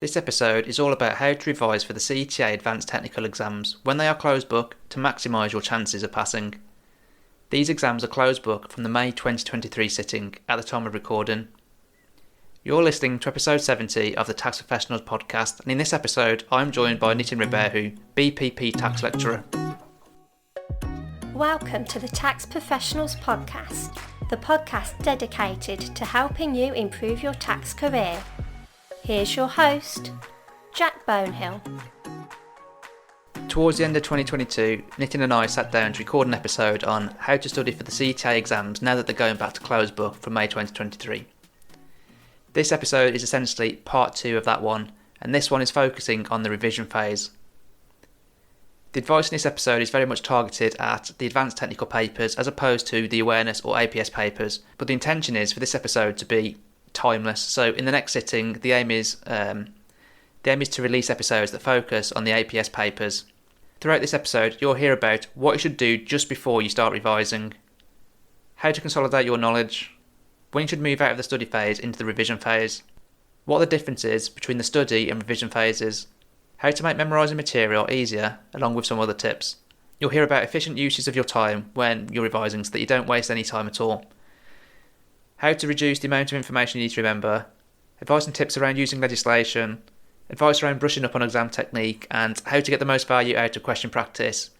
This episode is all about how to revise for the CTA Advanced Technical exams when they are closed book to maximise your chances of passing. These exams are closed book from the May 2023 sitting at the time of recording. You're listening to episode 70 of the Tax Professionals podcast, and in this episode I'm joined by Nitin Rabheru, BPP Tax Lecturer. Welcome to the Tax Professionals podcast, the podcast dedicated to helping you improve your tax career. Here's your host, Jack Bonehill. Towards the end of 2022, Nitin and I sat down to record an episode on how to study for the CTA exams now that they're going back to closed book from May 2023. This episode is essentially part 2 of that one, and this one is focusing on the revision phase. The advice in this episode is very much targeted at the advanced technical papers as opposed to the awareness or APS papers, but the intention is for this episode to be timeless. So in the next sitting, the aim is to release episodes that focus on the APS papers. Throughout this episode, you'll hear about what you should do just before you start revising, how to consolidate your knowledge, when you should move out of the study phase into the revision phase, what are the differences between the study and revision phases, how to make memorising material easier, along with some other tips. You'll hear about efficient uses of your time when you're revising so that you don't waste any time at all, how to reduce the amount of information you need to remember, advice and tips around using legislation, advice around brushing up on exam technique, and how to get the most value out of question practice.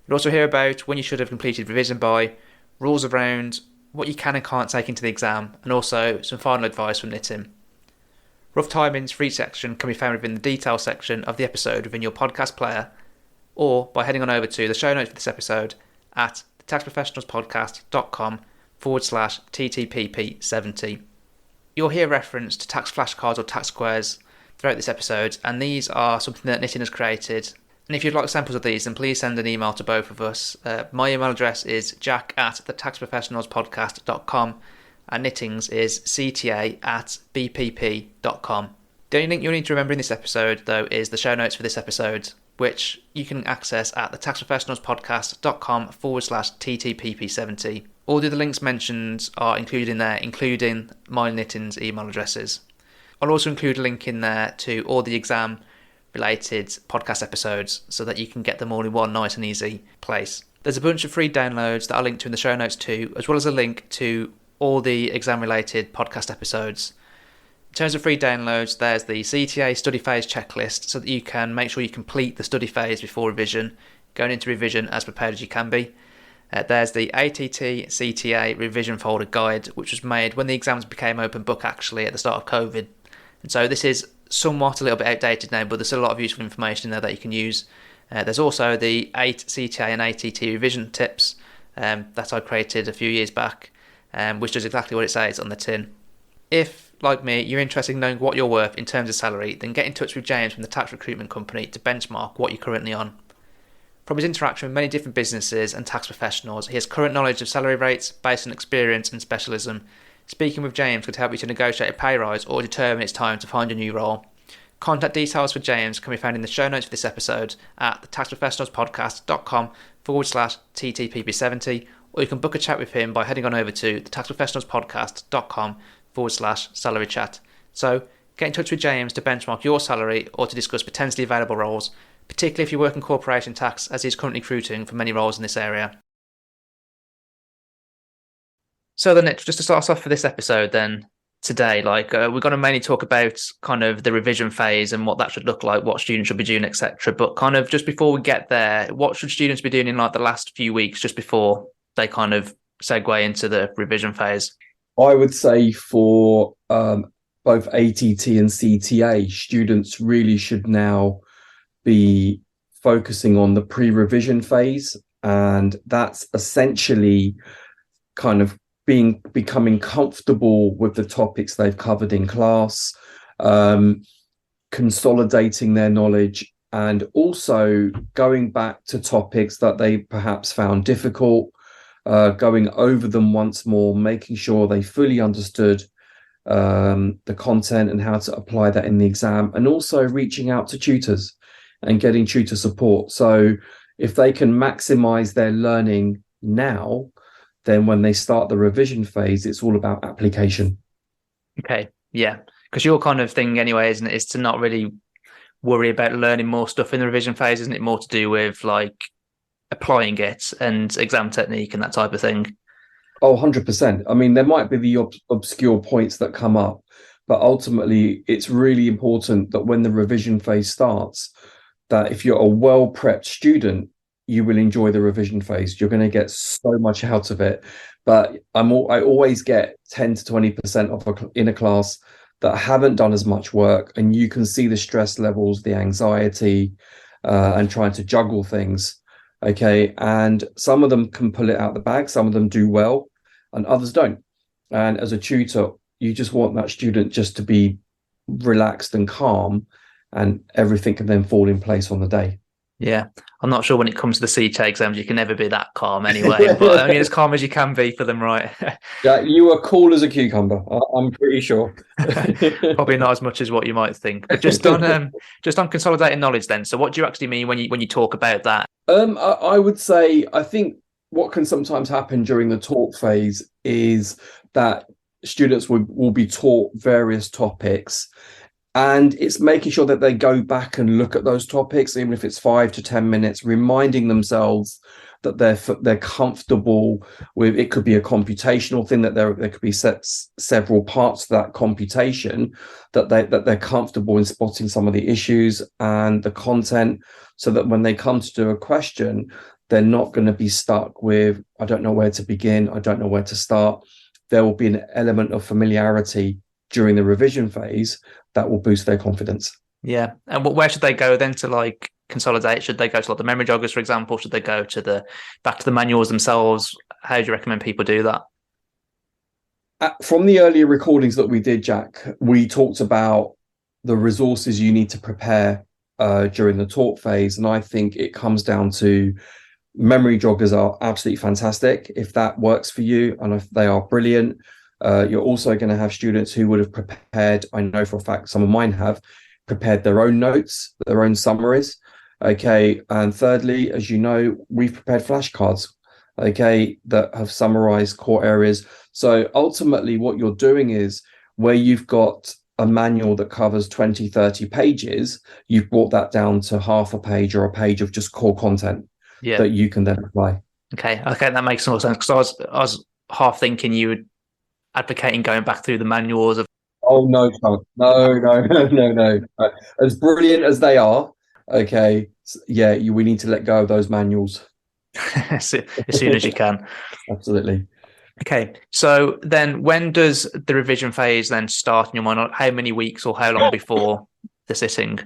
You'll also hear about when you should have completed revision by, rules around what you can and can't take into the exam, and also some final advice from Nitin. Rough timings for each section can be found within the details section of the episode within your podcast player, or by heading on over to the show notes for this episode at thetaxprofessionalspodcast.com/TTPP70. You'll hear reference to tax flashcards or tax squares throughout this episode, and these are something that Nitin has created. And if you'd like samples of these, then please send an email to both of us. My email address is jack@thetaxprofessionalspodcast.com, and Nitin's is cta@bpp.com. The only link you'll need to remember in this episode, though, is the show notes for this episode, which you can access at thetaxprofessionalspodcast.com/TTPP70. All the other links mentioned are included in there, including my and Nitin's email addresses. I'll also include a link in there to all the exam related podcast episodes so that you can get them all in one nice and easy place. There's a bunch of free downloads that I'll link to in the show notes too, as well as a link to all the exam related podcast episodes. In terms of free downloads, there's the CTA Study Phase Checklist so that you can make sure you complete the study phase before revision, going into revision as prepared as you can be. There's the ATT CTA Revision Folder Guide, which was made when the exams became open book actually at the start of COVID. And so this is somewhat a little bit outdated now, but there's still a lot of useful information in there that you can use. There's also the 8 CTA and ATT revision tips that I created a few years back, which does exactly what it says on the tin. If, like me, you're interested in knowing what you're worth in terms of salary, then get in touch with James from the tax recruitment company to benchmark what you're currently on. From his interaction with many different businesses and tax professionals, he has current knowledge of salary rates based on experience and specialism. Speaking with James could help you to negotiate a pay rise or determine it's time to find a new role. Contact details for James can be found in the show notes for this episode at thetaxprofessionalspodcast.com/TTPP70, or you can book a chat with him by heading on over to thetaxprofessionalspodcast.com/salary chat. So get in touch with James to benchmark your salary or to discuss potentially available roles, particularly if you work in corporation tax, as he is currently recruiting for many roles in this area. So then, just to start us off for this episode then, today, we're going to mainly talk about kind of the revision phase and what that should look like, what students should be doing, etc. But kind of just before we get there, what should students be doing in the last few weeks just before they kind of segue into the revision phase? I would say for both ATT and CTA, students really should now be focusing on the pre-revision phase, and that's essentially kind of becoming comfortable with the topics they've covered in class, consolidating their knowledge, and also going back to topics that they perhaps found difficult, going over them once more, making sure they fully understood the content and how to apply that in the exam, and also reaching out to tutors and getting tutor support. So if they can maximize their learning now, then when they start the revision phase, it's all about application. Okay, yeah. Because your kind of thing anyway, isn't it, is to not really worry about learning more stuff in the revision phase, isn't it? More to do with like applying it and exam technique and that type of thing. Oh, 100%. I mean, there might be the obscure points that come up, but ultimately it's really important that when the revision phase starts, that if you're a well-prepped student, you will enjoy the revision phase. You're going to get so much out of it. But I always get 10 to 20% in a class that haven't done as much work, and you can see the stress levels, the anxiety, and trying to juggle things. Okay, and some of them can pull it out the bag, some of them do well, and others don't. And as a tutor, you just want that student just to be relaxed and calm, and everything can then fall in place on the day. Yeah, I'm not sure when it comes to the CTA exams, you can never be that calm anyway. But I mean, as calm as you can be for them, right? Yeah, you are cool as a cucumber. I'm pretty sure. Probably not as much as what you might think. But just on consolidating knowledge, then. So, what do you actually mean when you talk about that? I would say I think what can sometimes happen during the talk phase is that students will be taught various topics. And it's making sure that they go back and look at those topics, even if it's 5 to 10 minutes, reminding themselves that they're comfortable with. It could be a computational thing, that there could be several parts to that computation, that they're comfortable in spotting some of the issues and the content, so that when they come to do a question, they're not going to be stuck with, I don't know where to begin, I don't know where to start. There will be an element of familiarity during the revision phase that will boost their confidence. Yeah. And where should they go then to like consolidate? Should they go to like the memory joggers, for example? Should they go to back to the manuals themselves? How do you recommend people do that? From the earlier recordings that we did, Jack, we talked about the resources you need to prepare during the talk phase. And I think it comes down to memory joggers are absolutely fantastic if that works for you, and if they are brilliant. You're also going to have students who would have prepared, I know for a fact some of mine have, prepared their own notes, their own summaries. Okay. And thirdly, as you know, we've prepared flashcards, okay, that have summarized core areas. So ultimately what you're doing is, where you've got a manual that covers 20, 30 pages, you've brought that down to half a page or a page of just core content that you can then apply. Okay, that makes more sense, because I was half thinking you would advocating going back through the manuals of. Oh no, no. As brilliant as they are, okay, yeah, we need to let go of those manuals as soon as you can. Absolutely. Okay, so then when does the revision phase then start in your mind? How many weeks or how long before the sitting?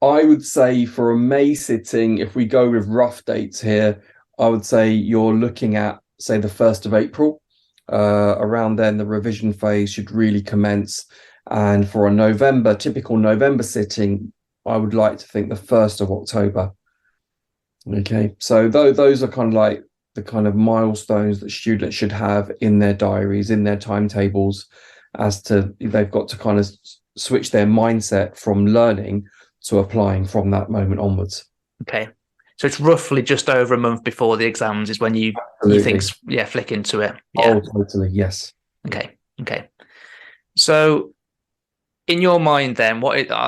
I would say for a May sitting, if we go with rough dates here, I would say you're looking at, say, the 1st of April. Around then, the revision phase should really commence. And for a typical November sitting, I would like to think the 1st of October. Okay, so those are kind of like the kind of milestones that students should have in their diaries, in their timetables, as to they've got to kind of switch their mindset from learning to applying from that moment onwards. Okay. So it's roughly just over a month before the exams is when you think, flick into it. Yeah. Oh, totally. Yes. Okay. So in your mind then,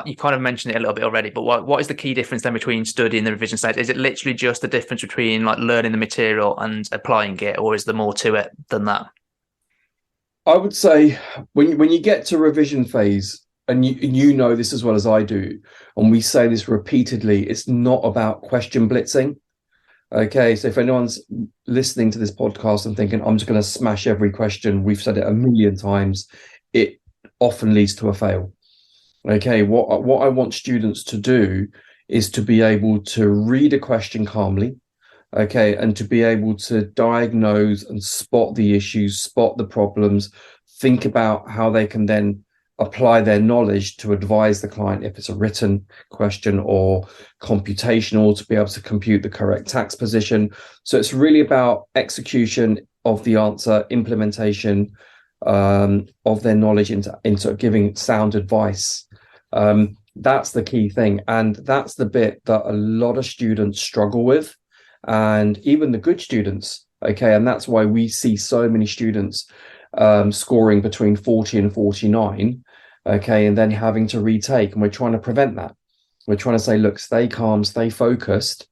you kind of mentioned it a little bit already, but what is the key difference then between studying the revision stage? Is it literally just the difference between like learning the material and applying it, or is there more to it than that? I would say when you get to revision phase, and you know this as well as I do, and we say this repeatedly, it's not about question blitzing. Okay, so if anyone's listening to this podcast and thinking, I'm just going to smash every question, we've said it a million times, it often leads to a fail. Okay, what I want students to do is to be able to read a question calmly, okay, and to be able to diagnose and spot the issues, spot the problems, think about how they can then apply their knowledge to advise the client if it's a written question or computational, to be able to compute the correct tax position. So it's really about execution of the answer, implementation of their knowledge into giving sound advice. That's the key thing. And that's the bit that a lot of students struggle with, and even the good students. Okay. And that's why we see so many students scoring between 40 and 49. okay, and then having to retake. And we're trying to prevent that. We're trying to say, look, stay calm, stay focused,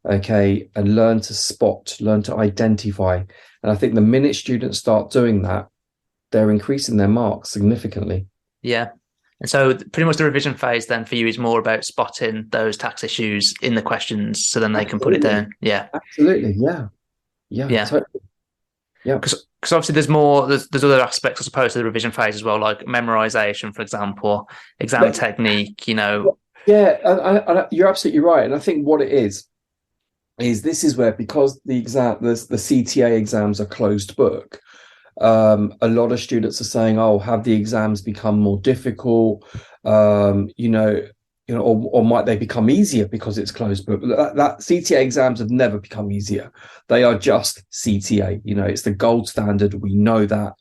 okay, and learn to spot, learn to identify. And I think the minute students start doing that, they're increasing their marks significantly. Yeah. And so pretty much the revision phase then for you is more about spotting those tax issues in the questions so then they can put it down. Yeah. Absolutely. Yeah. Totally. Yeah. Because obviously there's other aspects, I suppose, to the revision phase as well, like memorization, for example, exam technique, Yeah, and you're absolutely right. And I think what it is this is where, because the CTA exams are closed book, a lot of students are saying, "Oh, have the exams become more difficult? Or might they become easier because it's closed book?" That CTA exams have never become easier. They are just CTA. It's the gold standard. We know that,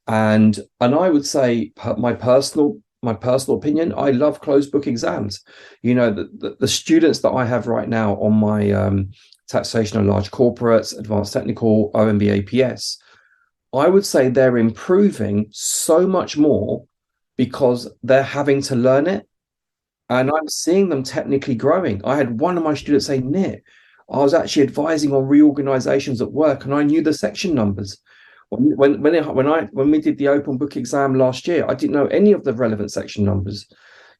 and I would say my personal opinion, I love closed book exams. The students that I have right now on my taxation of large corporates, advanced technical, OMB APS, I would say they're improving so much more because they're having to learn it. And I'm seeing them technically growing. I had one of my students say, Nick, I was actually advising on reorganizations at work and I knew the section numbers. When we did the open book exam last year, I didn't know any of the relevant section numbers,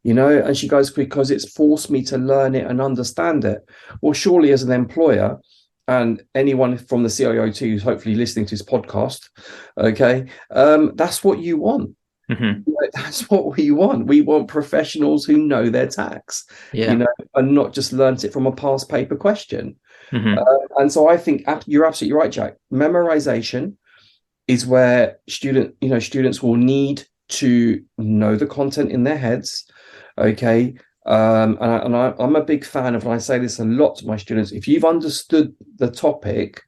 and she goes, because it's forced me to learn it and understand it. Well, surely as an employer, and anyone from the CIOT who's hopefully listening to this podcast, okay, that's what you want. Mm-hmm. That's what we want. We want professionals who know their tax, and not just learnt it from a past paper question. Mm-hmm. And so I think you're absolutely right, Jack. Memorization is where students will need to know the content in their heads. Okay. And I'm a big fan of, and I say this a lot to my students, if you've understood the topic,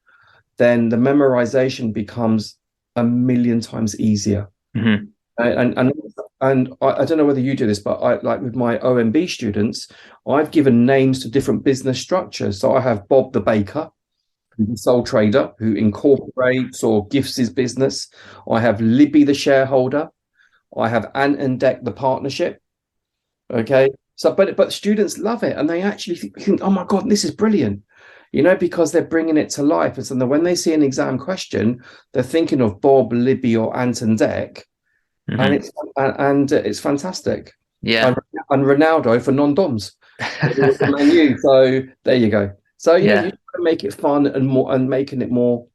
then the memorization becomes a million times easier. Mm-hmm. And I don't know whether you do this, but I, like with my OMB students, I've given names to different business structures. So I have Bob the baker, who's a sole trader who incorporates or gifts his business. I have Libby the shareholder. I have Ant and Deck the partnership. Okay. So, but students love it, and they actually think, "Oh my God, this is brilliant," because they're bringing it to life. And so when they see an exam question, they're thinking of Bob, Libby, or Ant and Deck, and it's fantastic. Yeah. And Ronaldo for non-doms. So there you go. So you got to make it fun and more, and making it more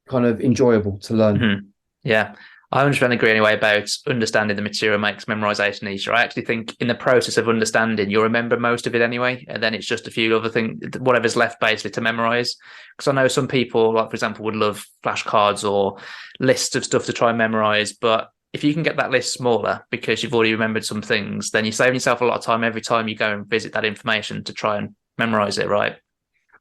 kind of enjoyable to learn. Mm-hmm. Yeah. I 100% agree anyway about understanding the material makes memorization easier. I actually think in the process of understanding, you'll remember most of it anyway, and then it's just a few other things, whatever's left basically to memorize. Because I know some people, like for example, would love flashcards or lists of stuff to try and memorize, but if you can get that list smaller because you've already remembered some things, then you're saving yourself a lot of time every time you go and visit that information to try and memorize it, right?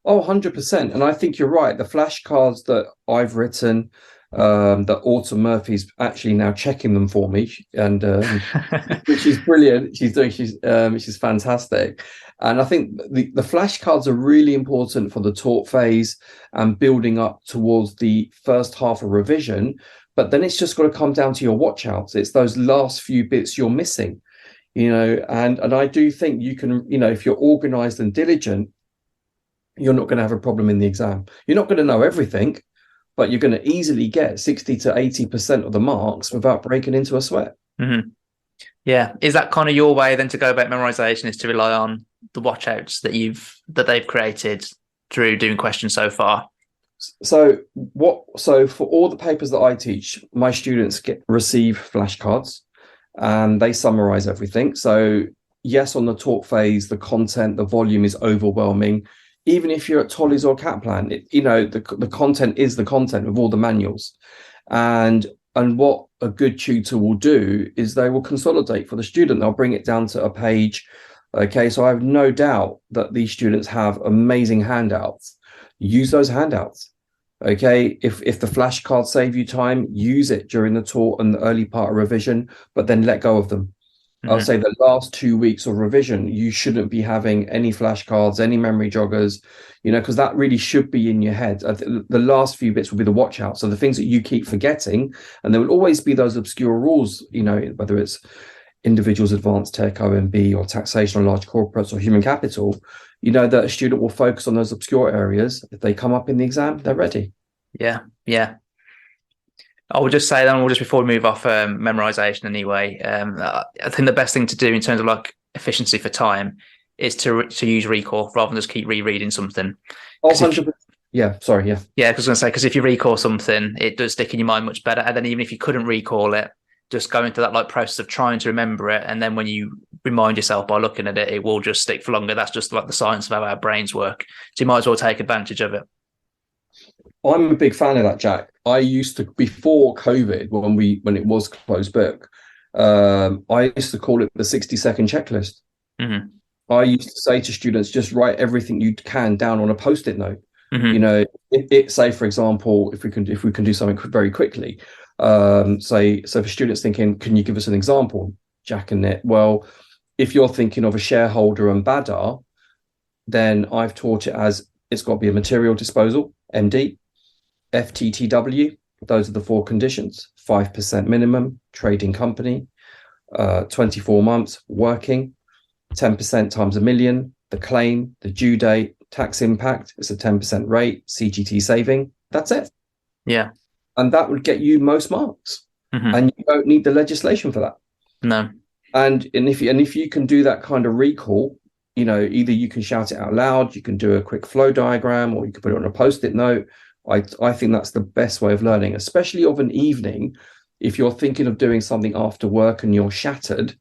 Oh, 100%. And I think you're right. The flashcards that I've written, that Autumn Murphy's actually now checking them for me, and she's brilliant. She's fantastic. And I think the flashcards are really important for the talk phase and building up towards the first half of revision. But then it's just got to come down to your watch outs. It's those last few bits you're missing, and I do think you can, if you're organized and diligent, you're not going to have a problem in the exam. You're not going to know everything, but you're going to easily get 60 to 80% of the marks without breaking into a sweat. Mm-hmm. Yeah. Is that kind of your way then to go about memorization, is to rely on the watch outs that they've created through doing questions so far? So for all the papers that I teach, my students receive flashcards and they summarize everything. So yes, on the talk phase, the content, the volume is overwhelming. Even if you're at Tolley's or Kaplan, the content is the content of all the manuals. And what a good tutor will do is they will consolidate for the student. They'll bring it down to a page. Okay, so I have no doubt that these students have amazing handouts. Use those handouts. Okay, if the flashcards save you time, use it during the talk and the early part of revision, but then let go of them. Mm-hmm. I'll say the last 2 weeks of revision, you shouldn't be having any flashcards, any memory joggers, because that really should be in your head. The last few bits will be the watch out. So the things that you keep forgetting, and there will always be those obscure rules, whether it's individuals advanced tech, OMB, or taxation on large corporates or human capital, you know that a student will focus on those obscure areas. If they come up in the exam, they're ready. Yeah, yeah. I will just say then, just before we move off memorization anyway, I think the best thing to do in terms of like efficiency for time is to use recall rather than just keep rereading something. Oh, 100%. Yeah, sorry, yeah. Yeah, because I was going to say, because if you recall something, it does stick in your mind much better. And then even if you couldn't recall it, just going through that like process of trying to remember it, and then when you remind yourself by looking at it, it will just stick for longer. That's just like the science of how our brains work. So you might as well take advantage of it. I'm a big fan of that, Jack. I used to, before COVID, when it was closed book, I used to call it the 60-second checklist. Mm-hmm. I used to say to students, just write everything you can down on a post-it note. Mm-hmm. You know, say for example, if we can do something very quickly, so for students thinking, can you give us an example, Jack and Nit? Well, if you're thinking of a shareholder and BADR, then I've taught it as it's got to be a material disposal, MD, FTTW. Those are the 4 conditions: 5% minimum, trading company, 24 months working, 10% times a million, the claim, the due date, tax impact, it's a 10% rate, CGT saving. That's it. Yeah. And that would get you most marks. Mm-hmm. And you don't need the legislation for that. No. And if you can do that kind of recall, you know, either you can shout it out loud, you can do a quick flow diagram, or you can put it on a post-it note. I think that's the best way of learning, especially of an evening. If you're thinking of doing something after work and you're shattered,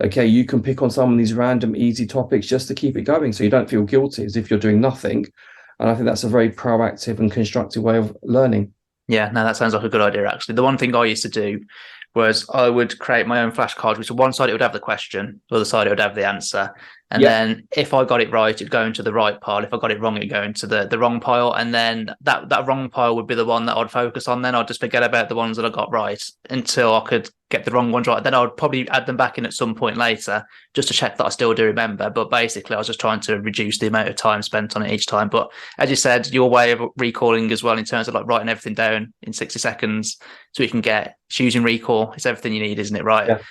okay, you can pick on some of these random easy topics just to keep it going, so you don't feel guilty as if you're doing nothing. And I think that's a very proactive and constructive way of learning. Yeah, no, that sounds like a good idea, actually. The one thing I used to do was I would create my own flashcards, which on one side it would have the question, the other side it would have the answer. And then if I got it right, it'd go into the right pile. If I got it wrong, it'd go into the wrong pile. And then that wrong pile would be the one that I'd focus on. Then I'd just forget about the ones that I got right until I could get the wrong ones right. Then I would probably add them back in at some point later just to check that I still do remember. But basically, I was just trying to reduce the amount of time spent on it each time. But as you said, your way of recalling as well, in terms of like writing everything down in 60 seconds so you can get choosing recall, it's everything you need, isn't it? Right.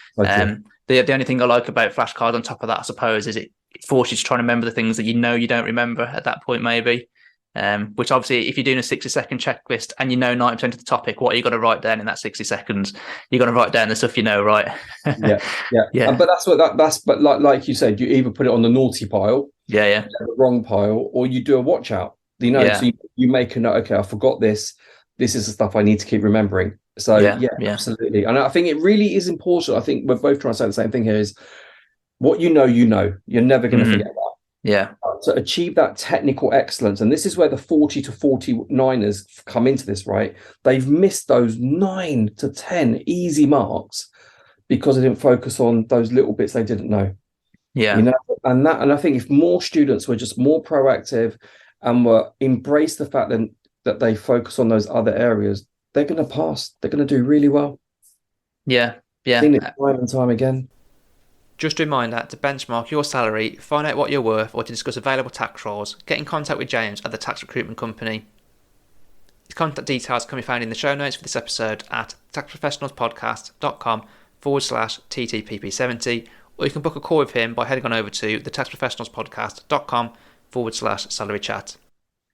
Yeah, the only thing I like about flashcards on top of that, I suppose, is it forces you to try and remember the things that you know you don't remember at that point, maybe. Which obviously, if you're doing a 60-second checklist and you know 90% of the topic, what are you going to write down in that 60 seconds? You're going to write down the stuff you know, right? Yeah. But like you said, you either put it on the naughty pile, the wrong pile, or you do a watch out. You know, so you make a note. Okay, I forgot this. This is the stuff I need to keep remembering. So absolutely. And I think it really is important. I think we're both trying to say the same thing here: is what you know, you're never going to forget that. Yeah. To achieve that technical excellence, and this is where the 40 to 49ers come into this, right? They've missed those 9 to 10 easy marks because they didn't focus on those little bits they didn't know. Yeah. You know, and I think if more students were just more proactive and were embrace the fact that they focus on those other areas, they're going to pass. They're going to do really well. Yeah. Yeah. Seen it time and time again. Just a reminder to benchmark your salary, find out what you're worth, or to discuss available tax rolls, get in contact with James at the Tax Recruitment Company. His contact details can be found in the show notes for this episode at taxprofessionalspodcast.com/TTPP70, or you can book a call with him by heading on over to thetaxprofessionalspodcast.com/salary chat.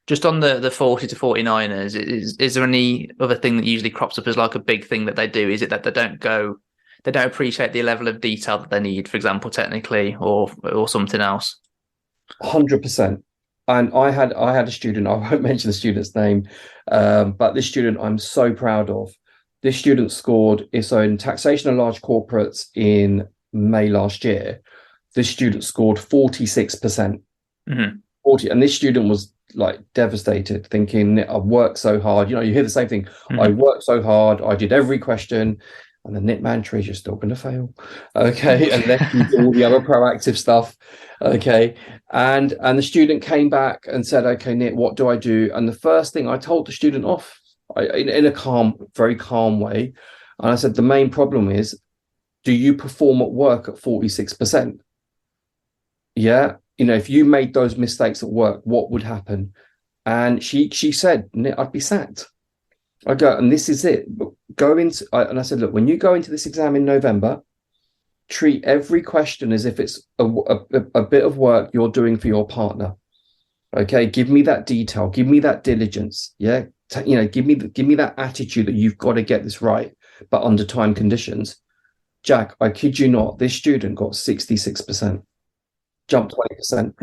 Just on the 40 to 49ers, is there any other thing that usually crops up as like a big thing that they do? Is it that they don't appreciate the level of detail that they need, for example, technically, or something else? 100%. And I had a student, I won't mention the student's name, but this student I'm so proud of. This student scored its own taxation of large corporates in May last year. This student scored 46%. Mm-hmm. 40, and this student was like devastated, thinking, I've worked so hard. You know, you hear the same thing. Mm-hmm. I worked so hard. I did every question. And the knit mantra is you're still going to fail, okay? Unless you do all the other proactive stuff, okay? And the student came back and said, okay, Knit, what do I do? And the first thing I told the student off in a very calm way, and I said, the main problem is, do you perform at work at 46%? Yeah, you know, if you made those mistakes at work, what would happen? And she said, Knit, I'd be sacked. I go, and this is it. And I said, look, when you go into this exam in November, treat every question as if it's a bit of work you're doing for your partner. Okay, give me that detail, give me that diligence. Yeah, give me that attitude that you've got to get this right, but under time conditions. Jack, I kid you not, this student got 66%, jumped 20%,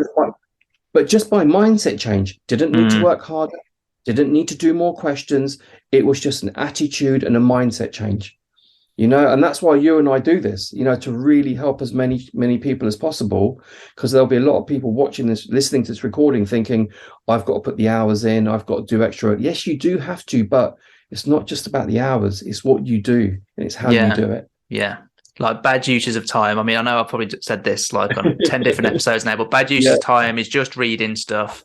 but just by mindset change. Didn't need to work harder, didn't need to do more questions. It was just an attitude and a mindset change. And that's why you and I do this, to really help as many people as possible, because there'll be a lot of people watching this, listening to this recording thinking, I've got to put the hours in, I've got to do extra. Yes, you do have to, but it's not just about the hours, it's what you do and it's how you do it. Yeah. Like bad uses of time. I mean, I know I've probably said this like on 10 different episodes now, but bad use of time is just reading stuff,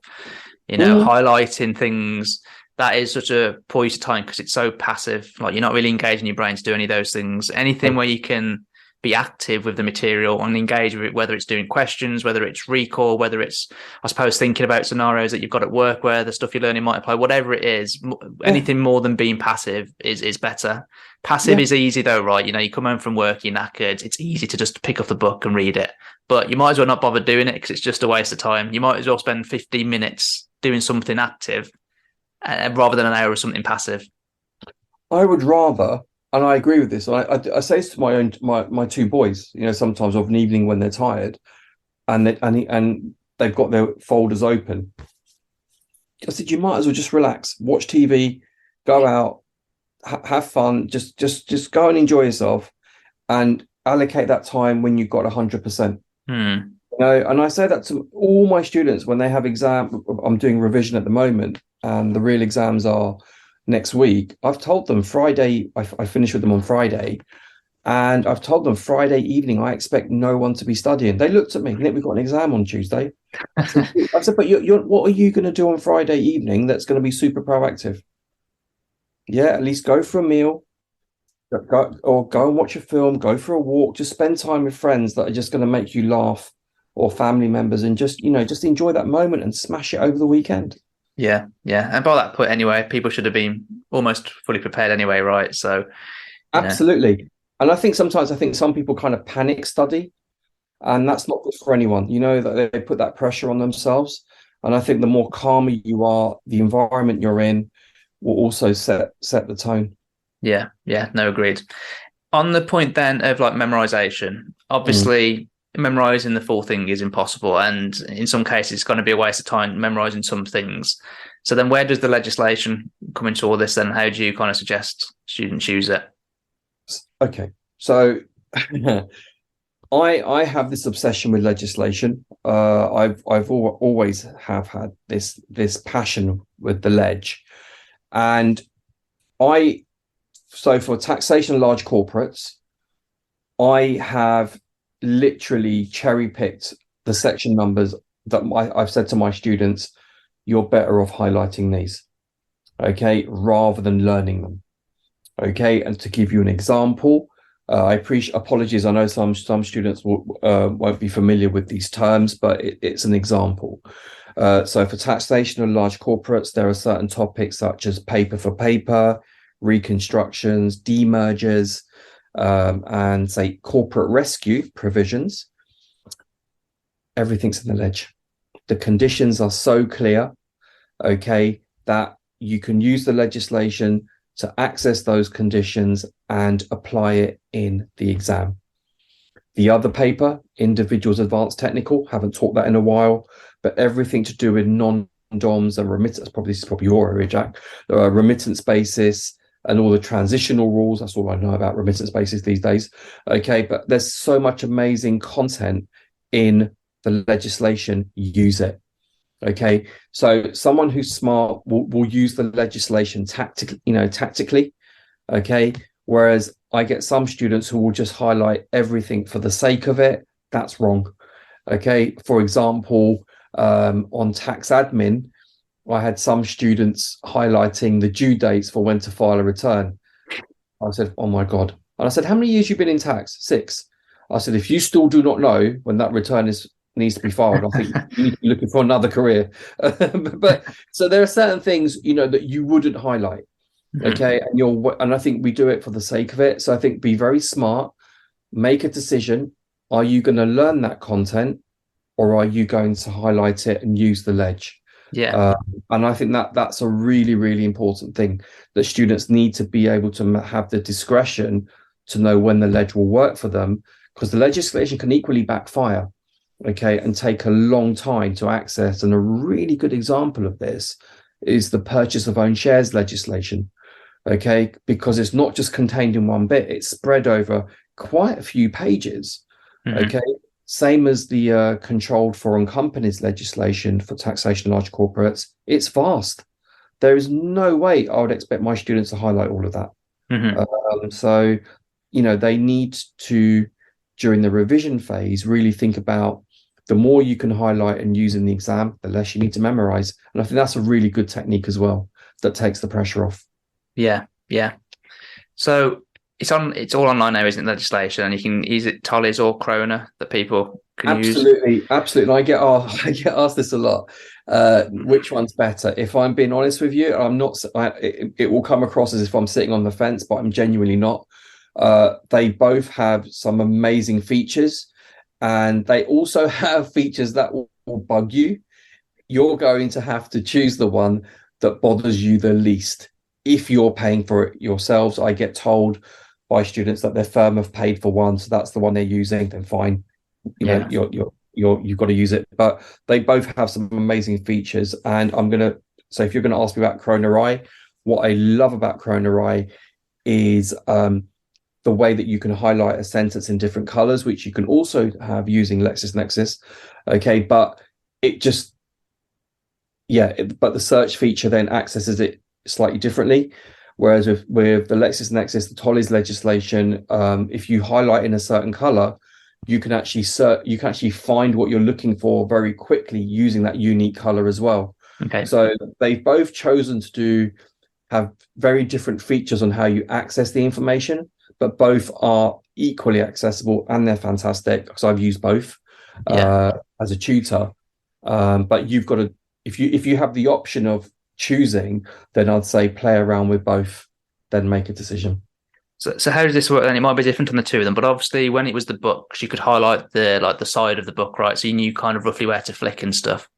highlighting things. That is such a poor use of time because it's so passive. Like you're not really engaging your brain to do any of those things. Anything where you can be active with the material and engage with it, whether it's doing questions, whether it's recall, whether it's, I suppose, thinking about scenarios that you've got at work where the stuff you're learning might apply, whatever it is, anything more than being passive is better. Passive is easy though, right? You come home from work, you're knackered. It's easy to just pick up the book and read it, but you might as well not bother doing it because it's just a waste of time. You might as well spend 15 minutes doing something active rather than an hour of something passive. I would rather, and I agree with this. I say this to my two boys. Sometimes of an evening when they're tired, and they've got their folders open. I said, you might as well just relax, watch TV, go out, have fun, just go and enjoy yourself, and allocate that time when you've got 100%. And I say that to all my students when they have exam. I'm doing revision at the moment, and the real exams are next week. I've told them Friday, I finish with them on Friday, and I've told them Friday evening I expect no one to be studying. They looked at me, Nick, we've got an exam on Tuesday. I said, but what are you going to do on Friday evening that's going to be super proactive? Yeah, at least go for a meal, go and watch a film, go for a walk, just spend time with friends that are just going to make you laugh, or family members, and just enjoy that moment and smash it over the weekend. Yeah. And by that point anyway, people should have been almost fully prepared anyway, right? So absolutely. And I think some people kind of panic study, and that's not good for anyone, that they put that pressure on themselves. And I think the more calmer you are, the environment you're in will also set the tone. Yeah, no, agreed. On the point then of like memorization, obviously memorizing the full thing is impossible, and in some cases it's going to be a waste of time memorizing some things. So then where does the legislation come into all this then? How do you kind of suggest students use it? Okay, so I have this obsession with legislation. I've always have had this passion with the ledge, and so for taxation of large corporates, I have literally cherry-picked the section numbers that I've said to my students, you're better off highlighting these, okay, rather than learning them. Okay, and to give you an example, I appreciate, apologies, I know some students won't be familiar with these terms, but it's an example. So for taxation of large corporates, there are certain topics such as paper for paper, reconstructions, demergers, and say corporate rescue provisions. Everything's in the ledge. The conditions are so clear, okay, that you can use the legislation to access those conditions and apply it in the exam. The other paper, Individuals Advanced Technical, haven't taught that in a while, but everything to do with non-DOMs and remittance, this is probably your area, Jack, remittance basis, and all the transitional rules. That's all I know about remittance basis these days. Okay, but there's so much amazing content in the legislation. Use it. Okay, so someone who's smart will use the legislation tactically. Okay, whereas I get some students who will just highlight everything for the sake of it. That's wrong. Okay, for example, on tax admin, I had some students highlighting the due dates for when to file a return. I said, oh my God. And I said, how many years you've been in tax? 6. I said, if you still do not know when that return needs to be filed, I think you need to be looking for another career. But so there are certain things, that you wouldn't highlight. Okay. And I think we do it for the sake of it. So I think be very smart, make a decision. Are you going to learn that content, or are you going to highlight it and use the ledge? Yeah. And I think that's a really, really important thing, that students need to be able to have the discretion to know when the ledge will work for them, because the legislation can equally backfire, okay, and take a long time to access. And a really good example of this is the purchase of own shares legislation, okay, because it's not just contained in one bit, it's spread over quite a few pages, okay. Same as the controlled foreign companies legislation for taxation of large corporates. It's vast. There is no way I would expect my students to highlight all of that. So, they need to, during the revision phase, really think about the more you can highlight and use in the exam, the less you need to memorize. And I think that's a really good technique as well, that takes the pressure off. Yeah. So it's all online now, isn't it, legislation? And you can use it Tolly's or Krona that people can use. Absolutely. I get asked this a lot. Which one's better? If I'm being honest with you, I'm not. It will come across as if I'm sitting on the fence, but I'm genuinely not. They both have some amazing features, and they also have features that will bug you. You're going to have to choose the one that bothers you the least. If you're paying for it yourselves, I get told by students that their firm have paid for one, so that's the one they're using, then fine. You've got to use it. But they both have some amazing features. And if you're gonna ask me about Chronorai, what I love about Chronorai is the way that you can highlight a sentence in different colors, which you can also have using LexisNexis. Okay, but but the search feature then accesses it slightly differently. Whereas with the LexisNexis, the Tolly's legislation, if you highlight in a certain color, you can actually find what you're looking for very quickly using that unique color as well. Okay. So they've both chosen to have very different features on how you access the information, but both are equally accessible, and they're fantastic because I've used both as a tutor. But you've got to, if you have the option of choosing, then I'd say play around with both, then make a decision. So how does this work then? It might be different on the two of them, but obviously when it was the books, you could highlight the side of the book, right? So you knew kind of roughly where to flick and stuff.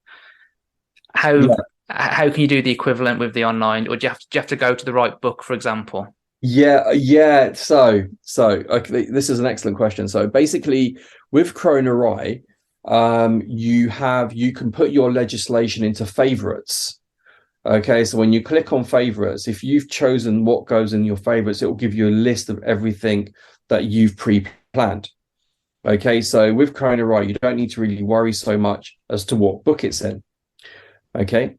How can you do the equivalent with the online, or do you have to go to the right book, for example? Yeah. So okay, this is an excellent question. So basically, with Chronorai, you can put your legislation into favorites. Okay, so when you click on favorites, if you've chosen what goes in your favorites, it will give you a list of everything that you've pre-planned. Okay, so with Chronorai, you don't need to really worry so much as to what book it's in. Okay,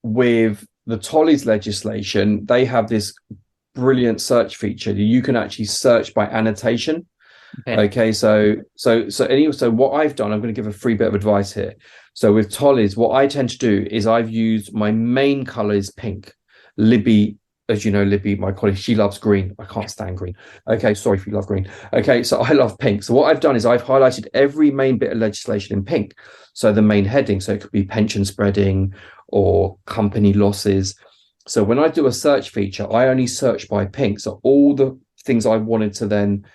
with the Tolly's legislation, they have this brilliant search feature. You can actually search by annotation. Okay, so what I've done, I'm going to give a free bit of advice here. So with Tolly's, what I tend to do is I've used, my main color is pink. Libby, as you know, my colleague, she loves green. I can't stand green. Okay, sorry if you love green. Okay, so I love pink. So what I've done is I've highlighted every main bit of legislation in pink. So the main heading, so it could be pension spreading or company losses. So when I do a search feature, I only search by pink. So all the things I wanted to then,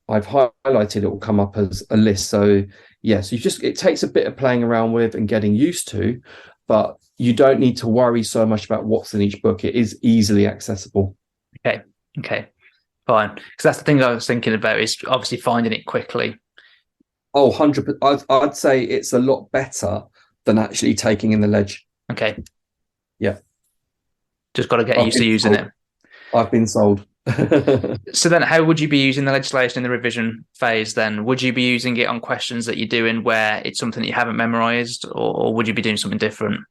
I've highlighted, it will come up as a list. So yes, it takes a bit of playing around with and getting used to, but you don't need to worry so much about what's in each book. It is easily accessible. Okay, fine. Because that's the thing I was thinking about, is obviously finding it quickly. Oh, 100%. I'd say it's a lot better than actually taking in the ledge. Okay. Yeah. Just got to get used to using it. I've been sold. So then how would you be using the legislation in the revision phase then? Would you be using it on questions that you're doing where it's something that you haven't memorized, or would you be doing something different?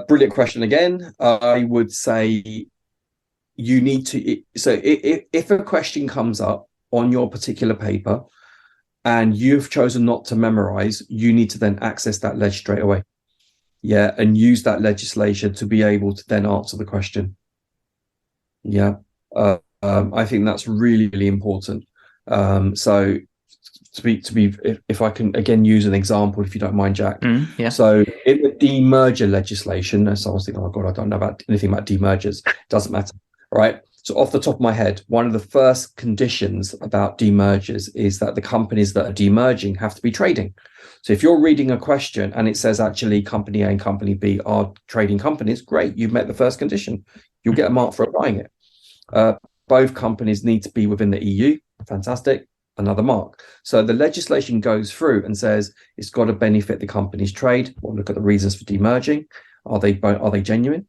Brilliant question again. I would say you need to, so if a question comes up on your particular paper and you've chosen not to memorize, you need to then access that ledge straight away. Yeah, and use that legislation to be able to then answer the question. Yeah, I think that's really, really important. So to be, if I can again use an example, if you don't mind, Jack. Yeah. So in the demerger legislation, so I was thinking, oh God, I don't know about anything about demergers. Doesn't matter, right? So off the top of my head, one of the first conditions about demergers is that the companies that are demerging have to be trading. So if you're reading a question and it says actually company A and company B are trading companies, great, you've met the first condition. You'll get a mark for applying it. Both companies need to be within the EU. Fantastic. Another mark. So the legislation goes through and says it's got to benefit the company's trade. We'll look at the reasons for demerging. Are they genuine?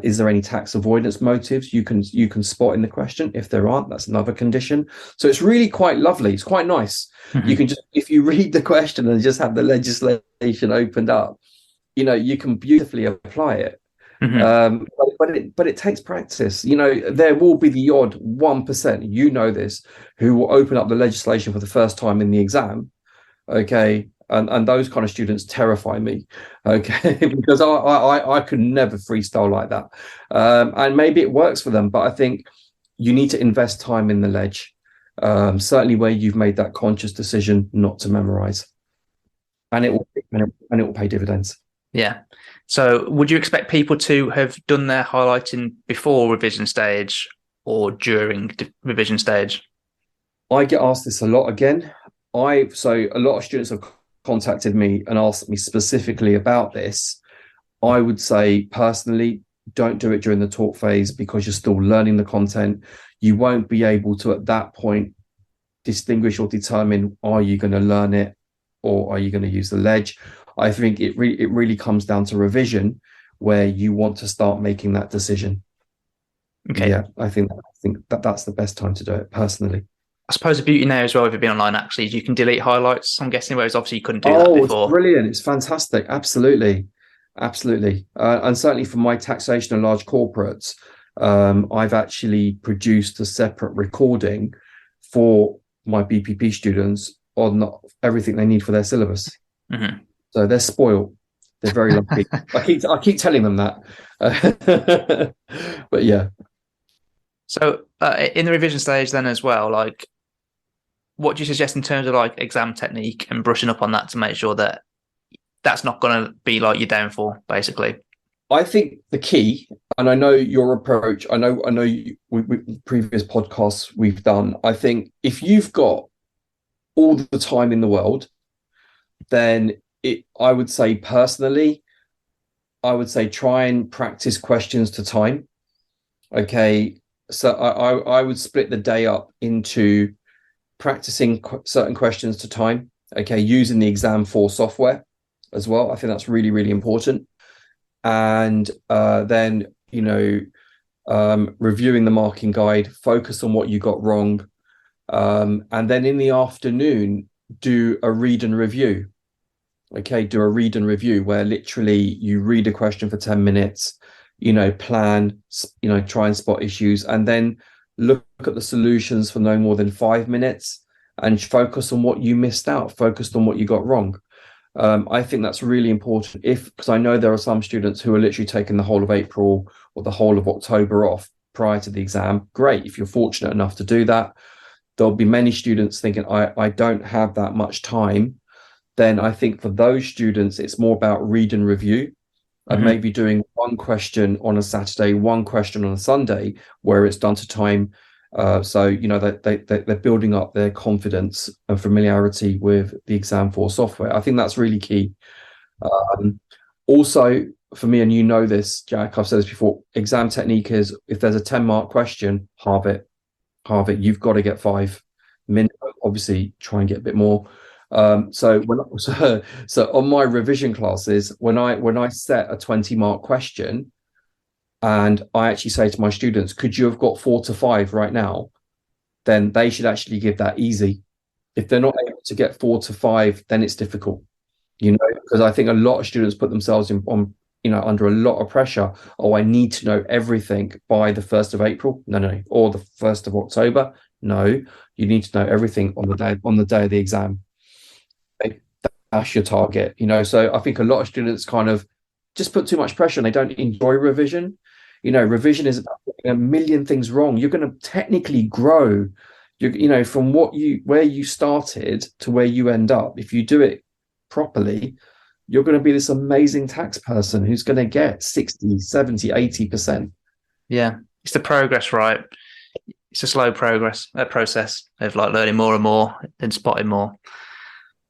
Is there any tax avoidance motives you can spot in the question? If there aren't, that's another condition. So it's really quite lovely. It's quite nice. You can just, if you read the question and just have the legislation opened up, you can beautifully apply it. But it takes practice. There will be the odd 1%, this, who will open up the legislation for the first time in the exam. Okay. And those kind of students terrify me, okay, because I could never freestyle like that. And maybe it works for them, but I think you need to invest time in the ledge, certainly where you've made that conscious decision not to memorize, and it will pay dividends. Yeah. So would you expect people to have done their highlighting before revision stage or during the revision stage? I get asked this a lot again. So a lot of students have contacted me and asked me specifically about this. I would say personally, don't do it during the talk phase because you're still learning the content. You won't be able to at that point distinguish or determine, are you going to learn it or are you going to use the ledge? I think it really comes down to revision where you want to start making that decision. Okay. Yeah, I think that's the best time to do it personally. I suppose the beauty now as well, if you've been online, actually, is you can delete highlights, I'm guessing, whereas obviously you couldn't do that before. It's brilliant. It's fantastic. Absolutely. And certainly for my taxation and large corporates, I've actually produced a separate recording for my BPP students on everything they need for their syllabus. So they're spoiled. They're very lucky. I keep telling them that. But yeah. So in the revision stage then as well, like, what do you suggest in terms of like exam technique and brushing up on that to make sure that that's not going to be like your downfall, basically? I think the key, and I know your approach, I know previous podcasts we've done, I think if you've got all the time in the world, then I would say personally, try and practice questions to time. Okay. So I would split the day up into practicing certain questions to time, okay, using the Exam4 software as well. I think that's really, really important. And then, reviewing the marking guide, focus on what you got wrong. And then in the afternoon, do a read and review. Okay, do a read and review where literally you read a question for 10 minutes, plan, try and spot issues, and then look at the solutions for no more than 5 minutes and focus on what you missed out, focused on what you got wrong. I think that's really important because I know there are some students who are literally taking the whole of April or the whole of October off prior to the exam. Great. If you're fortunate enough to do that, there'll be many students thinking, I don't have that much time. Then I think for those students, it's more about read and review. And maybe doing one question on a Saturday, one question on a Sunday, where it's done to time. So they're building up their confidence and familiarity with the Exam4 software. I think that's really key. Also, for me, and this, Jack, I've said this before, exam technique is if there's a 10-mark question, halve it. You've got to get 5 minimum. Obviously, try and get a bit more. So on my revision classes, when I set a 20-mark question and I actually say to my students, could you have got 4 to 5 right now? Then they should actually give that easy. If they're not able to get 4 to 5, then it's difficult, because I think a lot of students put themselves under a lot of pressure. Oh, I need to know everything by the 1st of April. No. Or the 1st of October. No, you need to know everything on the day of the exam. That's your target, so I think a lot of students kind of just put too much pressure and they don't enjoy revision. Revision is about doing a million things wrong. You're going to technically grow, from where you started to where you end up. If you do it properly, you're going to be this amazing tax person who's going to get 60, 70, 80%. Yeah. it's the progress, right? It's a slow process of like learning more and more and spotting more.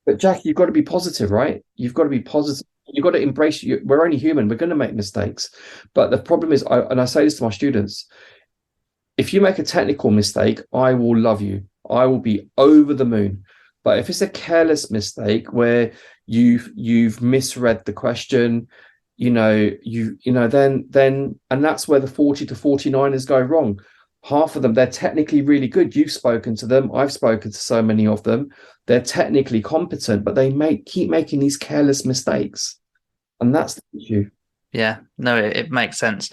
But Jack, you've got to be positive, right? You've got to be positive. You've got to embrace you. We're only human. We're going to make mistakes. But the problem is, and I say this to my students, if you make a technical mistake, I will love you. I will be over the moon. But if it's a careless mistake where you've misread the question, then and that's where the 40 to 49ers go wrong. Half of them, they're technically really good. You've spoken to them. I've spoken to so many of them. They're technically competent, but they keep making these careless mistakes. And that's the issue. Yeah, no, it makes sense.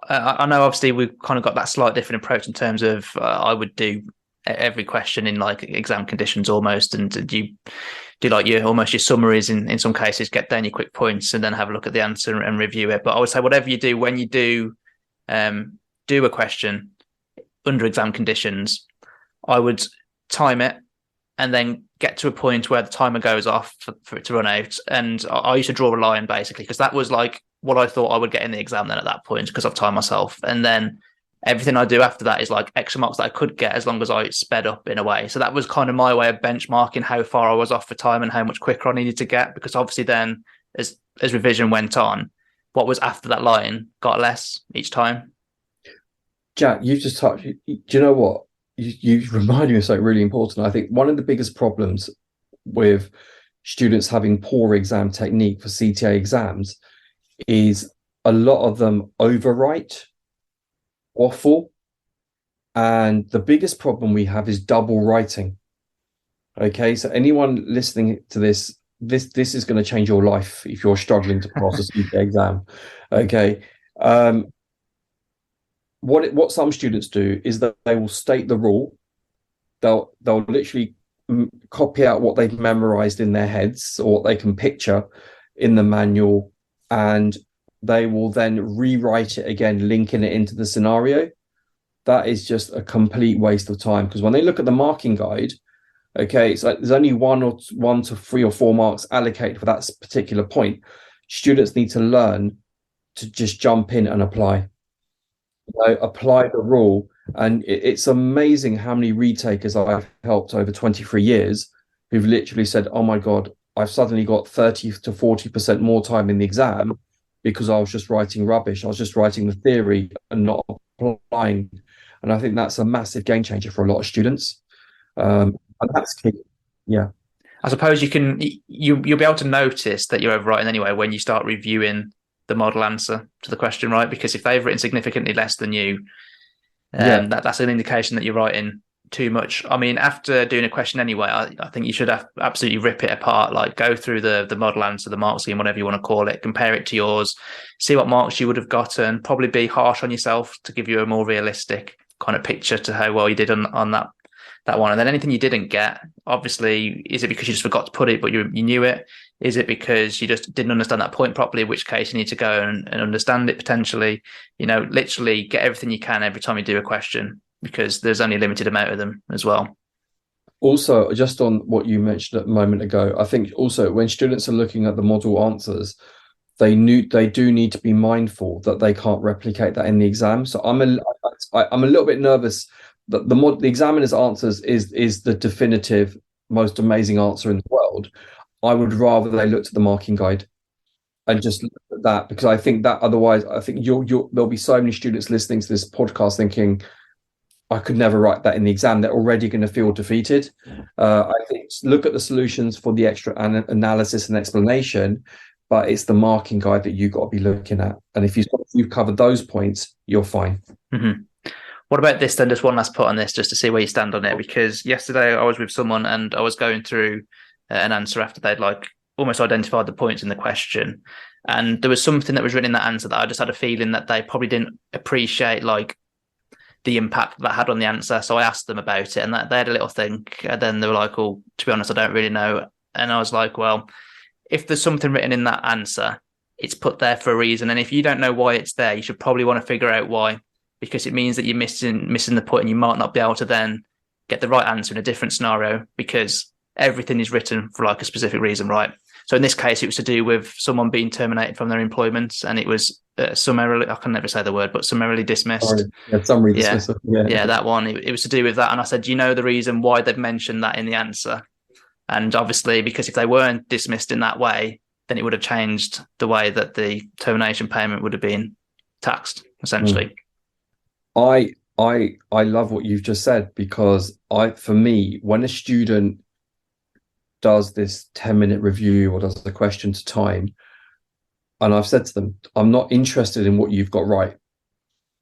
I know obviously we've kind of got that slight different approach in terms of I would do every question in like exam conditions almost, and you do like your summaries in some cases, get down your quick points and then have a look at the answer and review it. But I would say whatever you do, when you do a question under exam conditions, I would time it and then get to a point where the timer goes off for it to run out. And I used to draw a line basically, because that was like what I thought I would get in the exam then at that point, because I've timed myself. And then everything I do after that is like extra marks that I could get as long as I sped up in a way. So that was kind of my way of benchmarking how far I was off for time and how much quicker I needed to get, because obviously then as revision went on, what was after that line got less each time. Jack, you've just touched. Do you know what? You remind me of something really important. I think one of the biggest problems with students having poor exam technique for CTA exams is a lot of them overwrite, waffle, and the biggest problem we have is double writing. Okay, so anyone listening to this is going to change your life if you're struggling to pass a CTA exam. Okay. What some students do is that they will state the rule. They'll literally copy out what they've memorized in their heads or what they can picture in the manual, and they will then rewrite it again, linking it into the scenario. That is just a complete waste of time, because when they look at the marking guide, okay, it's like there's only 1 to 3 or 4 marks allocated for that particular point. Students need to learn to just jump in and apply. Apply the rule. And it's amazing how many retakers I've helped over 23 years who've literally said, oh my God, I've suddenly got 30 to 40% more time in the exam because I was just writing rubbish. I was just writing the theory and not applying. And I think that's a massive game changer for a lot of students. And that's key. Yeah. I suppose you'll be able to notice that you're overwriting anyway when you start reviewing the model answer to the question, right? Because if they've written significantly less than you, that's an indication that you're writing too much. I mean, after doing a question anyway, I think you should absolutely rip it apart, like go through the model answer, the mark scheme, whatever you want to call it, compare it to yours, see what marks you would have gotten, probably be harsh on yourself to give you a more realistic kind of picture to how well you did on that one. And then anything you didn't get, obviously, is it because you just forgot to put it, but you knew it? Is it because you just didn't understand that point properly, in which case you need to go and understand it potentially? Literally get everything you can every time you do a question, because there's only a limited amount of them as well. Also, just on what you mentioned a moment ago, I think also when students are looking at the model answers, they do need to be mindful that they can't replicate that in the exam. So I'm a little bit nervous that the examiner's answers is the definitive, most amazing answer in the world. I would rather they look to the marking guide and just look at that, because I think that otherwise, I think there'll be so many students listening to this podcast thinking, I could never write that in the exam. They're already going to feel defeated. I think look at the solutions for the extra analysis and explanation, but it's the marking guide that you've got to be looking at. And if you've covered those points, you're fine. Mm-hmm. What about this then? Just one last put on this, just to see where you stand on it. Because yesterday I was with someone and I was going through an answer after they'd like almost identified the points in the question. And there was something that was written in that answer that I just had a feeling that they probably didn't appreciate like the impact that had on the answer. So I asked them about it and they had a little think. And then they were like, oh, to be honest, I don't really know. And I was like, well, if there's something written in that answer, it's put there for a reason. And if you don't know why it's there, you should probably want to figure out why, because it means that you're missing the point and you might not be able to then get the right answer in a different scenario, because everything is written for like a specific reason, right? So in this case, it was to do with someone being terminated from their employment, and it was summarily, I can never say the word, but summarily dismissed. Summary Yeah. dismissal. Yeah, that one. It was to do with that. And I said, do you know the reason why they've mentioned that in the answer? And obviously, because if they weren't dismissed in that way, then it would have changed the way that the termination payment would have been taxed, essentially. I love what you've just said, because for me, when a student does this 10-minute review or does the question to time, and I've said to them, I'm not interested in what you've got right.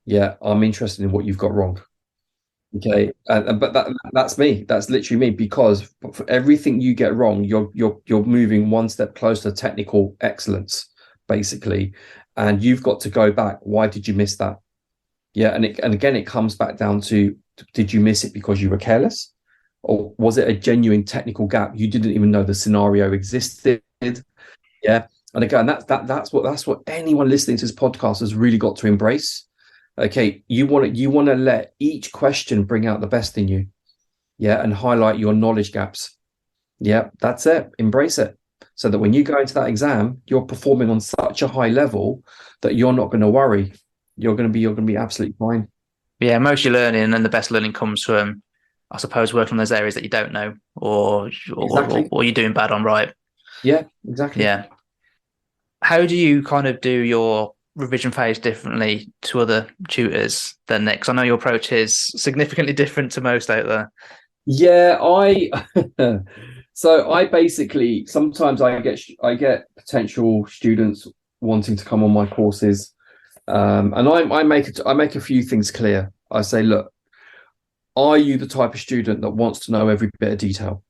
Yeah, I'm interested in what you've got wrong. Okay, but that's me. That's literally me, because for everything you get wrong, you're moving one step closer to technical excellence, basically, and you've got to go back. Why did you miss that? Yeah, and again, it comes back down to, did you miss it because you were careless, or was it a genuine technical gap? You didn't even know the scenario existed. Yeah, and again, that's what anyone listening to this podcast has really got to embrace. Okay, you want to let each question bring out the best in you, yeah, and highlight your knowledge gaps. Yeah, that's it. Embrace it, so that when you go into that exam, you're performing on such a high level that you're not going to worry. You're going to be absolutely fine. Yeah, most of your learning and the best learning comes from, I suppose, working on those areas that you don't know, or you're doing bad on, right? Yeah, exactly. Yeah. How do you kind of do your revision phase differently to other tutors than Nick? 'Cause I know your approach is significantly different to most out there. Yeah, so I basically, sometimes I get potential students wanting to come on my courses, and I make a few things clear. I say, look, are you the type of student that wants to know every bit of detail?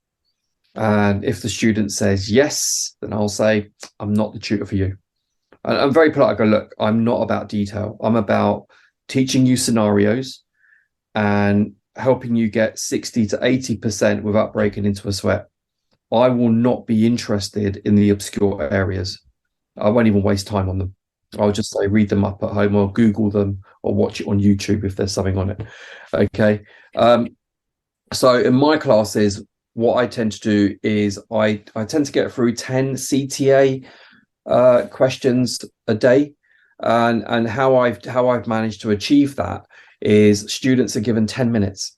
And if the student says yes, then I'll say, I'm not the tutor for you. And I'm very polite. I go, look, I'm not about detail. I'm about teaching you scenarios and helping you get 60 to 80% without breaking into a sweat. I will not be interested in the obscure areas. I won't even waste time on them. I'll just say, read them up at home, or Google them, or watch it on YouTube if there's something on it. Okay. So in my classes, what I tend to do is I tend to get through 10 CTA questions a day, and how I've managed to achieve that is students are given 10 minutes.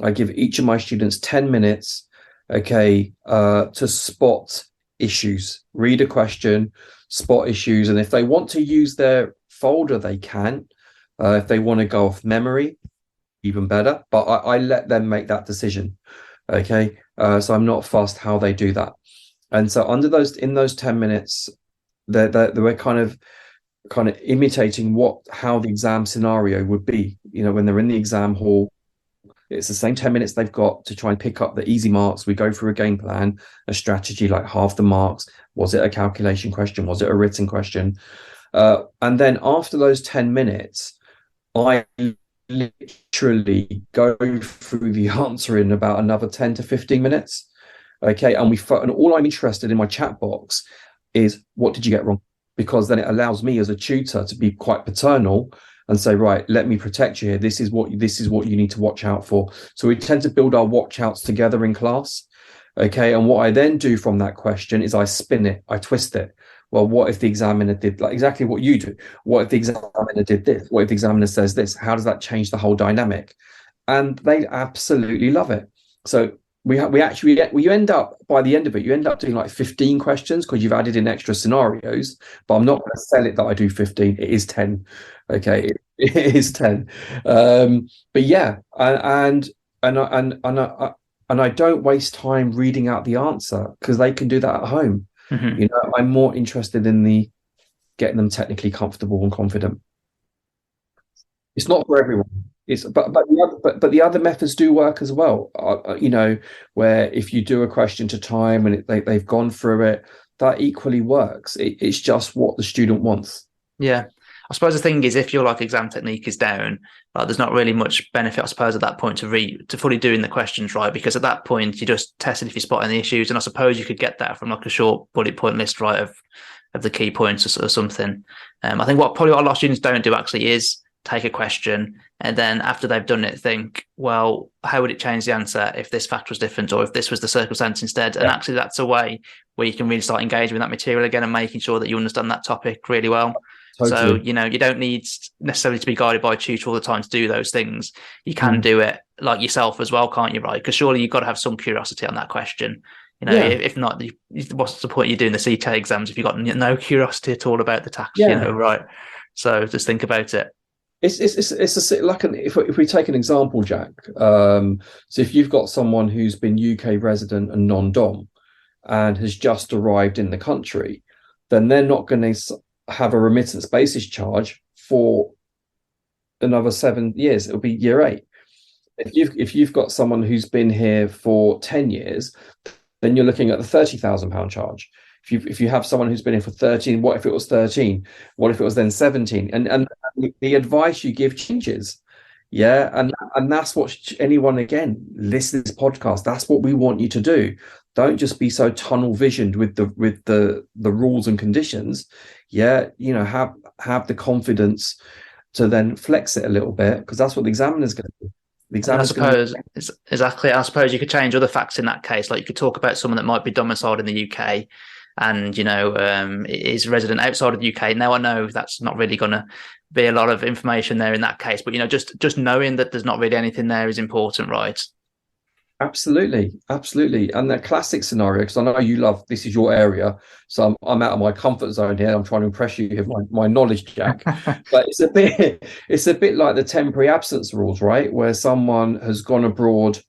I give each of my students 10 minutes, okay, to spot issues, read a question, spot issues, and if they want to use their folder, they can. If they want to go off memory, even better, but I let them make that decision. Okay, so I'm not fussed how they do that. And so in those 10 minutes, we're kind of imitating how the exam scenario would be. You know, when they're in the exam hall, it's the same 10 minutes they've got to try and pick up the easy marks. We go through a game plan, a strategy, like half the marks. Was it a calculation question? Was it a written question? And then after those 10 minutes, I literally go through the answer in about another 10 to 15 minutes. Okay, and all I'm interested in my chat box is, what did you get wrong? Because then it allows me as a tutor to be quite paternal and say, right, let me protect you here. This is what you need to watch out for. So we tend to build our watch outs together in class. Okay, and what I then do from that question is I spin it, I twist it. Well, what if the examiner did like exactly what you do? What if the examiner did this? What if the examiner says this? How does that change the whole dynamic? And they absolutely love it. So you end up, by the end of it, you end up doing like 15 questions because you've added in extra scenarios. But I'm not going to sell it that I do 15. It is 10. Okay, it is 10. But yeah, and I don't waste time reading out the answer, because they can do that at home. Mm-hmm. You know, I'm more interested in getting them technically comfortable and confident. It's not for everyone. But the other methods do work as well. You know, where if you do a question to time and they've gone through it, that equally works. It's just what the student wants. Yeah, I suppose the thing is, if your exam technique is down, there's not really much benefit, I suppose, at that point to fully doing the questions right, because at that point you just tested if you're spotting the issues, and I suppose you could get that from a short bullet point list, right, of the key points or something. I think what a lot of students don't do actually is take a question, And then after they've done it, think, well, how would it change the answer if this fact was different or if this was the circumstance instead? And actually, that's a way where you can really start engaging with that material again and making sure that you understand that topic really well. Totally. So, you don't need necessarily to be guided by a tutor all the time to do those things. You can do it like yourself as well, can't you, right? Because surely you've got to have some curiosity on that question. If not, what's the point of you doing the CTA exams if you've got no curiosity at all about the tax, right? So just think about it. If we take an example, Jack. So if you've got someone who's been UK resident and non-dom and has just arrived in the country, then they're not going to have a remittance basis charge for another 7 years. It'll be year 8. If you've got someone who's been here for 10 years, then you're looking at the £30,000 charge. If you have someone who's been here for 13, what if it was 13? What if it was then 17? And the advice you give changes. Yeah. And that's what anyone, again, listen to this podcast. That's what we want you to do. Don't just be so tunnel visioned with the rules and conditions. Yeah. Have the confidence to then flex it a little bit, because that's what the examiner's going to do. I suppose exactly. I suppose you could change other facts in that case. Like you could talk about someone that might be domiciled in the UK and is resident outside of the UK. Now I know that's not really going to be a lot of information there in that case, but just knowing that there's not really anything there is important, right? Absolutely. And the classic scenario, because I know you love, this is your area, so I'm out of my comfort zone here. I'm trying to impress you with my knowledge, Jack. But it's a bit like the temporary absence rules, right? Where someone has gone abroad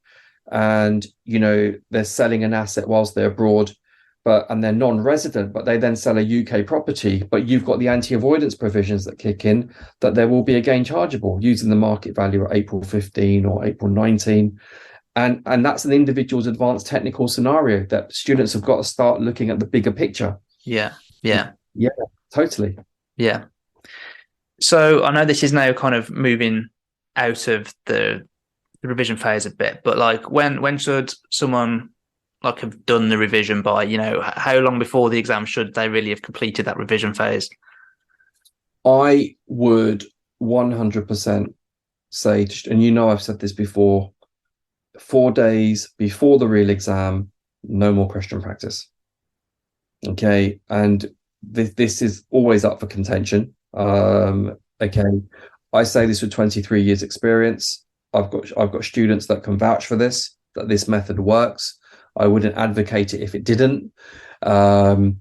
and they're selling an asset whilst they're abroad, and they're non-resident, but they then sell a UK property, but you've got the anti-avoidance provisions that kick in, that there will be a gain chargeable using the market value at April 15 or April 19. And that's an individual's advanced technical scenario that students have got to start looking at the bigger picture. Yeah, totally. Yeah. So I know this is now kind of moving out of the revision phase a bit, but like when should someone have done the revision by? How long before the exam should they really have completed that revision phase? I would 100% say, and I've said this before, 4 days before the real exam, no more question practice. Okay, and this is always up for contention. Okay, I say this with 23 years experience. I've got students that can vouch for this, that this method works. I wouldn't advocate it if it didn't. The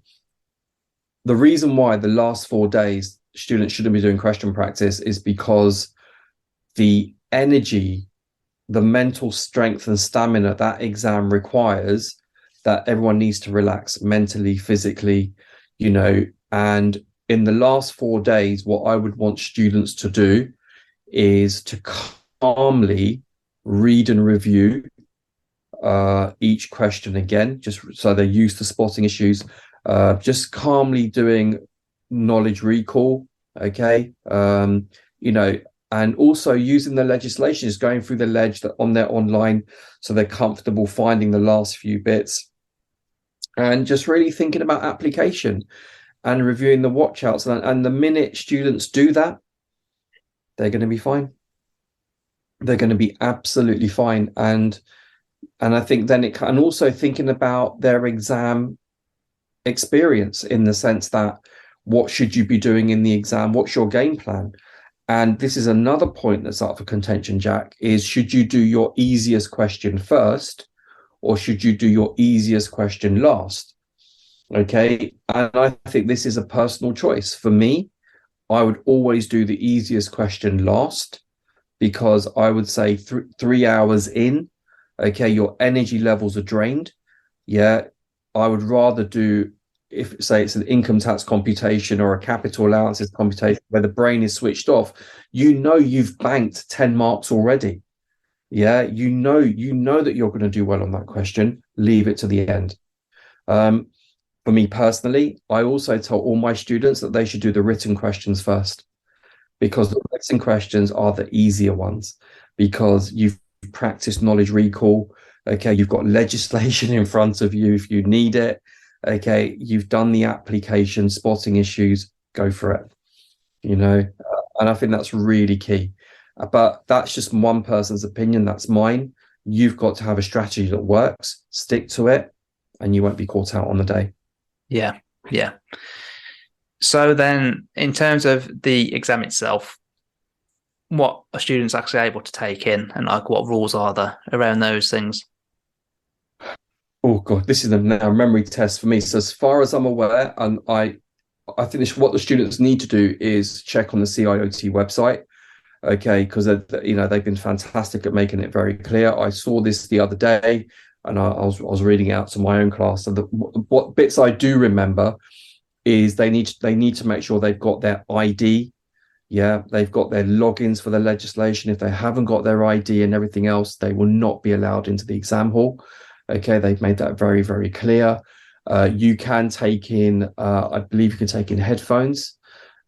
reason why the last 4 days students shouldn't be doing question practice is because the energy, the mental strength and stamina that exam requires, that everyone needs to relax mentally, physically, and in the last 4 days, what I would want students to do is to calmly read and review each question again, just so they're used to spotting issues, just calmly doing knowledge recall. Okay. And also using the legislation, is going through the ledge that on their online, so they're comfortable finding the last few bits, and just really thinking about application and reviewing the watch outs. And the minute students do that, they're going to be fine. They're going to be absolutely fine. And I think then and also thinking about their exam experience, in the sense that what should you be doing in the exam? What's your game plan? And this is another point that's up for contention, Jack, is should you do your easiest question first, or should you do your easiest question last? Okay. And I think this is a personal choice. For me, I would always do the easiest question last, because I would say 3 hours in, okay, your energy levels are drained. Yeah. I would rather do, if say it's an income tax computation or a capital allowances computation where the brain is switched off, you've banked 10 marks already. Yeah, you know that you're going to do well on that question. Leave it to the end. For me personally, I also tell all my students that they should do the written questions first, because the written questions are the easier ones, because you've practiced knowledge recall. Okay, you've got legislation in front of you if you need it. Okay, you've done the application, spotting issues, go for it. And I think that's really key. But that's just one person's opinion. That's mine. You've got to have a strategy that works, stick to it, and you won't be caught out on the day. Yeah. So then, in terms of the exam itself, what are students actually able to take in, and like what rules are there around those things? Oh God, this is a now memory test for me. So as far as I'm aware, and I think what the students need to do is check on the CIOT website. Okay, because they've been fantastic at making it very clear. I saw this the other day, and I was reading it out to my own class. And what bits I do remember is they need to make sure they've got their ID. Yeah, they've got their logins for the legislation. If they haven't got their ID and everything else, they will not be allowed into the exam hall. Okay, they've made that very, very clear. You can take in, I believe you can take in headphones.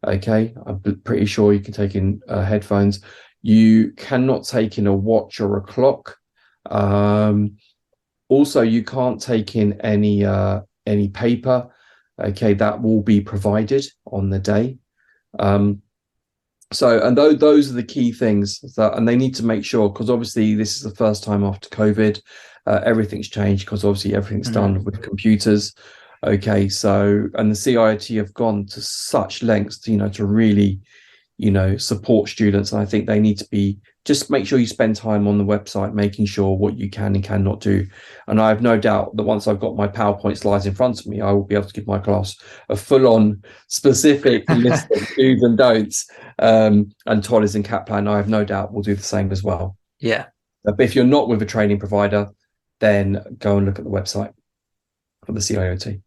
Okay, I'm pretty sure you can take in headphones. You cannot take in a watch or a clock. Also, you can't take in any paper. Okay, that will be provided on the day. Those are the key things and they need to make sure, because obviously this is the first time after COVID, everything's changed because obviously everything's done with computers. Okay, so, and the CIT have gone to such lengths, to really, support students. And I think they need to just make sure you spend time on the website, making sure what you can and cannot do. And I have no doubt that once I've got my PowerPoint slides in front of me, I will be able to give my class a full-on specific list of do's and don'ts. And Todd's and Kaplan, I have no doubt, will do the same as well. Yeah. But if you're not with a training provider, then go and look at the website for the CIOT.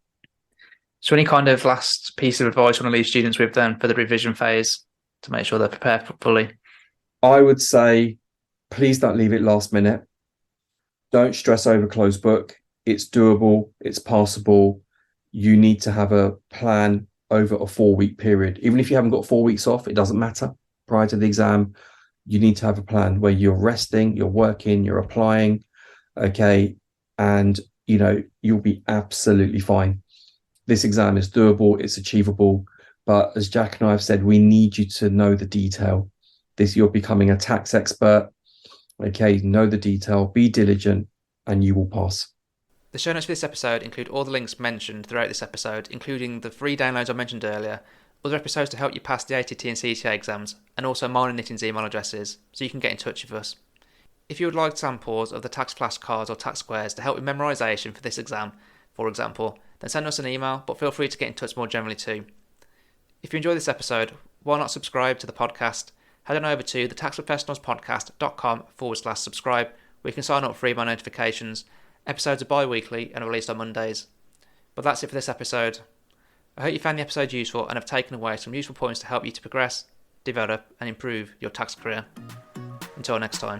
So any kind of last piece of advice you want to leave students with then for the revision phase to make sure they're prepared fully? I would say, please don't leave it last minute. Don't stress over closed book. It's doable. It's passable. You need to have a plan over a 4-week period. Even if you haven't got 4 weeks off, it doesn't matter. Prior to the exam, you need to have a plan where you're resting, you're working, you're applying. Okay. And, you'll be absolutely fine. This exam is doable. It's achievable. But as Jack and I have said, we need you to know the detail. You're becoming a tax expert. Okay, know the detail, be diligent, and you will pass. The show notes for this episode include all the links mentioned throughout this episode, including the free downloads I mentioned earlier, other episodes to help you pass the ATT and CTA exams, and also mine and Nitin's email addresses, so you can get in touch with us. If you would like samples of the tax flashcards or tax squares to help with memorisation for this exam, for example, then send us an email, but feel free to get in touch more generally too. If you enjoyed this episode, why not subscribe to the podcast? Head on over to thetaxprofessionalspodcast.com/subscribe, where you can sign up free by notifications. Episodes are bi-weekly and are released on Mondays. But that's it for this episode. I hope you found the episode useful and have taken away some useful points to help you to progress, develop and improve your tax career. Until next time.